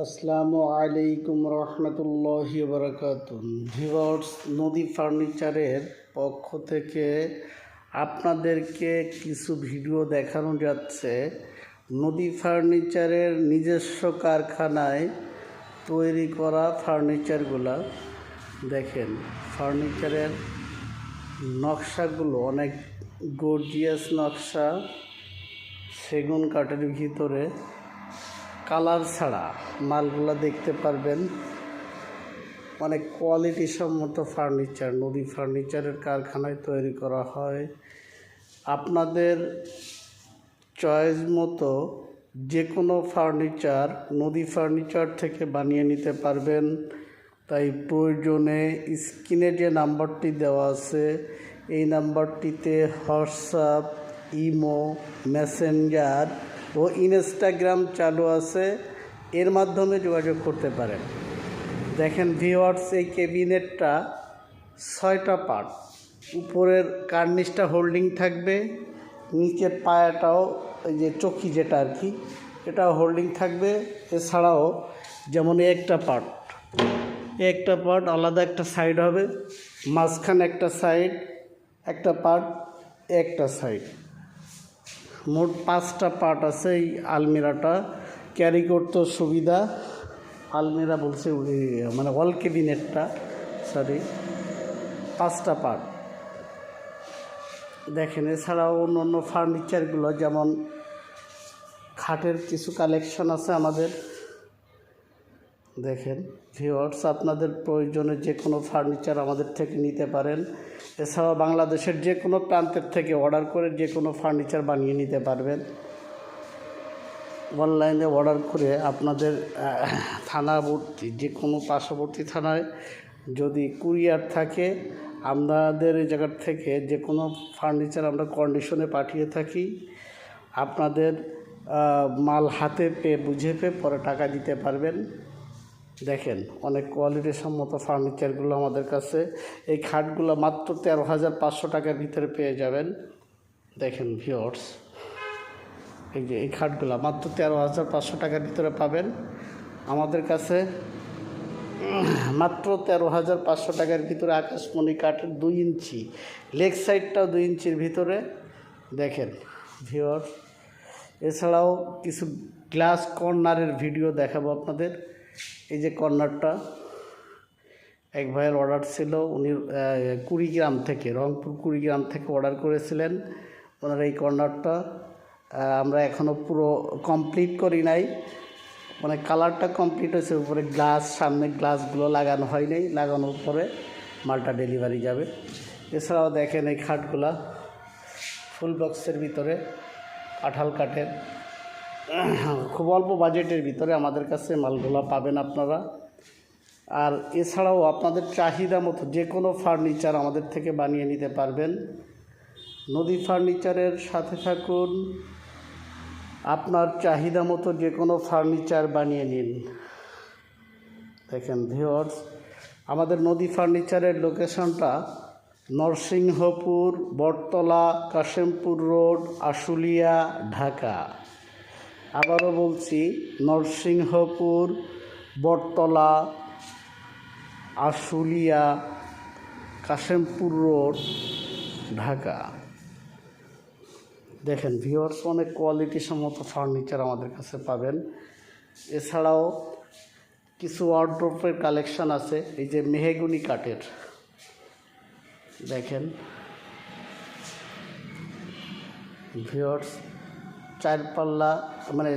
আসসালামু আলাইকুম রহমতুল্লাহি বারাকাতুহু। ভিউয়ার্স, নদী ফার্নিচারের পক্ষ থেকে আপনাদেরকে কিছু ভিডিও দেখানো যাচ্ছে। নদী ফার্নিচারের নিজস্ব কারখানায় তৈরি করা ফার্নিচারগুলা দেখেন। ফার্নিচারের নকশাগুলো অনেক গর্জিয়াস নকশা, সেগুন কাঠের ভিতরে কালার ছাড়া মালগুলা দেখতে পারবেন। অনেক কোয়ালিটি সম্মত ফার্নিচার নদী ফার্নিচারের কারখানায় তৈরি করা হয়। আপনাদের চয়েস মতো যে কোনো ফার্নিচার নদী ফার্নিচার থেকে বানিয়ে নিতে পারবেন। তাই প্রয়োজনে স্ক্রিনে যে নাম্বারটি দেওয়া আছে এই নাম্বারটিতে হোয়াটসঅ্যাপ, ইমো, মেসেঞ্জার ও ইনস্টাগ্রাম চালু আছে, এর মাধ্যমে যোগাযোগ করতে পারেন। দেখেন ভিউয়ার্স, এই ক্যাবিনেটটা 6টা পার্ট। উপরের কার্নিশটা হোল্ডিং থাকবে, নিচের পায়াটাও এই যে চকি যেটা আর কি, এটাও হোল্ডিং থাকবে। এছাড়াও যেমন একটা পার্ট আলাদা একটা সাইড হবে, মাঝখানে একটা সাইড, একটা পার্ট একটা সাইড, মোট 5টা পার্ট আছে। এই আলমিরাটা ক্যারি করতে সুবিধা, আলমিরা বলছে মানে ওয়াল ক্যাবিনেটটা, 5টা পার্ট দেখেন। এছাড়াও অন্য অন্য ফার্নিচারগুলো যেমন খাটের কিছু কালেকশন আছে আমাদের। দেখেন ভিউয়ার্স, আপনাদের প্রয়োজনে যে কোনো ফার্নিচার আমাদের থেকে নিতে পারেন। এছাড়াও বাংলাদেশের যে কোনো প্রান্তের থেকে অর্ডার করে যে কোনো ফার্নিচার বানিয়ে নিতে পারবেন। অনলাইনে অর্ডার করে আপনাদের থানাবর্তী যে কোনো পার্শ্ববর্তী থানায় যদি কুরিয়ার থাকে, আমাদের এই জায়গার থেকে যে কোনো ফার্নিচার আমরা কন্ডিশনে পাঠিয়ে থাকি। আপনাদের মাল হাতে পেয়ে বুঝে পেয়ে পরে টাকা দিতে পারবেন। দেখেন অনেক কোয়ালিটি সম্মত ফার্নিচারগুলো আমাদের কাছে। এই খাটগুলো মাত্র 13,500 টাকার ভিতরে পেয়ে যাবেন। দেখেন ভিউয়ার্স, এই যে এই খাটগুলো মাত্র 13,500 টাকার ভিতরে পাবেন আমাদের কাছে। মাত্র 13,500 টাকার ভিতরে আকাশমণি কাঠের 2 ইঞ্চি, লেগ সাইডটাও 2 ইঞ্চির ভিতরে। দেখেন ভিউয়ার্স, এছাড়াও কিছু গ্লাস কর্নারের ভিডিও দেখাবো আপনাদের। এই যে কর্নারটা এক ভাইয়ের অর্ডার ছিল, উনি কুড়িগ্রাম থেকে, রংপুর কুড়িগ্রাম থেকে অর্ডার করেছিলেন। ওনার এই কর্নারটা আমরা এখনও পুরো কমপ্লিট করি নাই, মানে কালারটা কমপ্লিট হয়েছে, উপরে গ্লাস, সামনে গ্লাসগুলো লাগানো হয় নাই, লাগানোর পরে মালটা ডেলিভারি যাবে। এছাড়াও দেখেন এই খাটগুলা ফুল বক্সের ভিতরে কাঁঠাল কাঠের, খুব অল্প বাজেটের ভিতরে আমাদের কাছে মালগুলো পাবেন আপনারা। আর এছাড়াও আপনাদের চাহিদা মতো যে কোনো ফার্নিচার আমাদের থেকে বানিয়ে নিতে পারবেন। নদী ফার্নিচারের সাথে থাকুন, আপনার চাহিদা মতো যে কোনো ফার্নিচার বানিয়ে নিন। দেখেন ভিউয়ার্স, আমাদের নদী ফার্নিচারের লোকেশনটা নরসিংহপুর, বটতলা, কাশেমপুর রোড, আশুলিয়া, ঢাকা। আবারও বলছি, নরসিংহপুর, বটতলা, আশুলিয়া, কাশেমপুর রোড, ঢাকা। দেখেন ভিউয়ার্স, অনেক কোয়ালিটি সম্মত ফার্নিচার আমাদের কাছে পাবেন। এছাড়াও কিছু ওয়ার্ড্রোবের কালেকশান আছে। এই যে মেহগনি কাঠের, দেখেন ভিউয়ার্স, 4 পাল্লা, মানে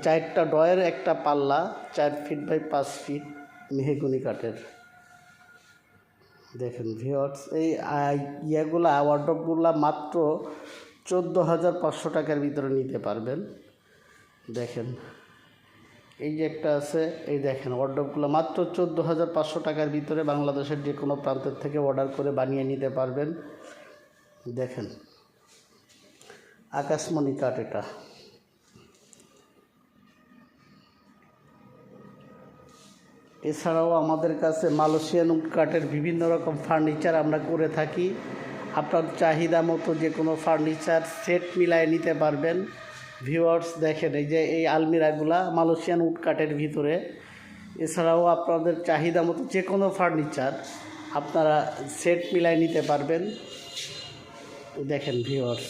4টা ডয়ের একটা পাল্লা, 4 ফিট বাই 5 ফিট মেহগনি কাঠের। দেখেন ভিউয়ার্স, এই ইয়েগুলা ওয়ার্ড্রোবগুলা মাত্র 14,500 টাকার ভিতরে নিতে পারবেন। দেখেন এই যে একটা আছে, এই দেখেন ওয়ার্ড্রোবগুলো মাত্র 14,500 টাকার ভিতরে বাংলাদেশের যে কোনো প্রান্তের থেকে অর্ডার করে বানিয়ে নিতে পারবেন। দেখেন আকাশমণি কাঠ, এটা এছাড়াও আমাদের কাছে মালয়েশিয়ান উড কাঠের বিভিন্ন রকম ফার্নিচার আমরা করে থাকি। আপনার চাহিদা মতো যে কোনো ফার্নিচার সেট মিলায় নিতে পারবেন। ভিউয়ার্স দেখেন এই যে এই আলমিরাগুলা মালয়েশিয়ান উড কাঠের ভিতরে। এছাড়াও আপনাদের চাহিদা মতো যে কোনো ফার্নিচার আপনারা সেট মিলাই নিতে পারবেন। দেখেন ভিউয়ার্স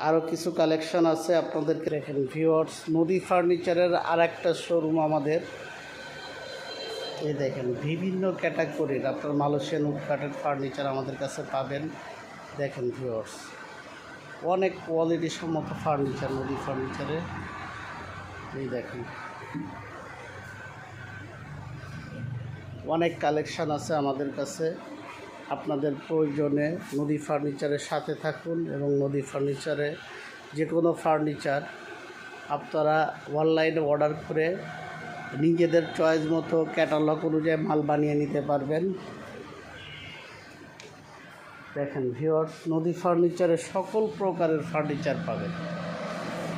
আরও কিছু কালেকশন আছে আপনাদেরকে দেখেন ভিউয়ার্স। নদী ফার্নিচারের আর একটা শোরুম আমাদের। এই দেখেন বিভিন্ন ক্যাটাগরির আপনার মালয়েশিয়ান উড কাঠের ফার্নিচার আমাদের কাছে পাবেন। দেখেন ভিউয়ার্স অনেক কোয়ালিটি সম্মত ফার্নিচার নদী ফার্নিচারে। এই দেখেন অনেক কালেকশান আছে আমাদের কাছে। আপনাদের প্রয়োজনে নদী ফার্নিচারের সাথে থাকুন এবং নদী ফার্নিচারে যে কোনো ফার্নিচার আপনারা অনলাইনে অর্ডার করে নিজেদের চয়েস মতো ক্যাটালগ অনুযায়ী মাল বানিয়ে নিতে পারবেন। দেখেন ভিউয়ার্স নদী ফার্নিচারে সকল প্রকারের ফার্নিচার পাবেন।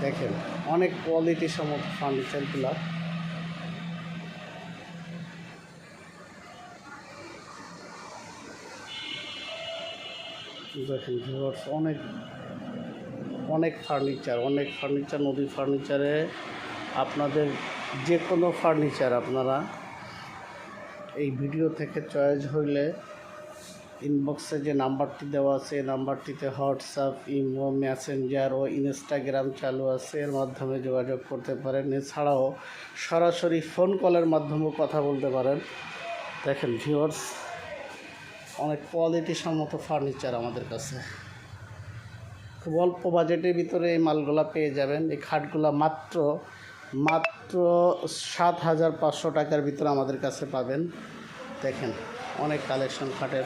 দেখেন অনেক কোয়ালিটি সম্মত ফার্নিচারগুলো। দেখেন ভিউয়ার্স অনেক ফার্নিচার নদী ফার্নিচারে আপনাদের যে কোনো ফার্নিচার আপনারা এই ভিডিও থেকে চয়েস হইলে ইনবক্সে যে নাম্বারটি দেওয়া আছে এই নাম্বারটিতে হোয়াটসঅ্যাপ, ইমো, মেসেঞ্জার ও ইনস্টাগ্রাম চালু আছে, এর মাধ্যমে যোগাযোগ করতে পারেন। এছাড়াও সরাসরি ফোন কলের মাধ্যমেও কথা বলতে পারেন। দেখেন ভিউয়ার্স অনেক কোয়ালিটি সম্মত ফার্নিচার আমাদের কাছে। খুব অল্প বাজেটের ভিতরে এই মালগুলা পেয়ে যাবেন। এই খাটগুলা মাত্র 7,500 টাকার ভিতরে আমাদের কাছে পাবেন। দেখেন অনেক কালেকশন খাটের।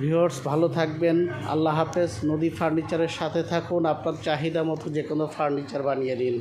ভিউয়ার্স ভালো থাকবেন, আল্লাহ হাফেজ। নদী ফার্নিচারের সাথে থাকুন, আপনার চাহিদা মতো যে কোনো ফার্নিচার বানিয়ে দিন।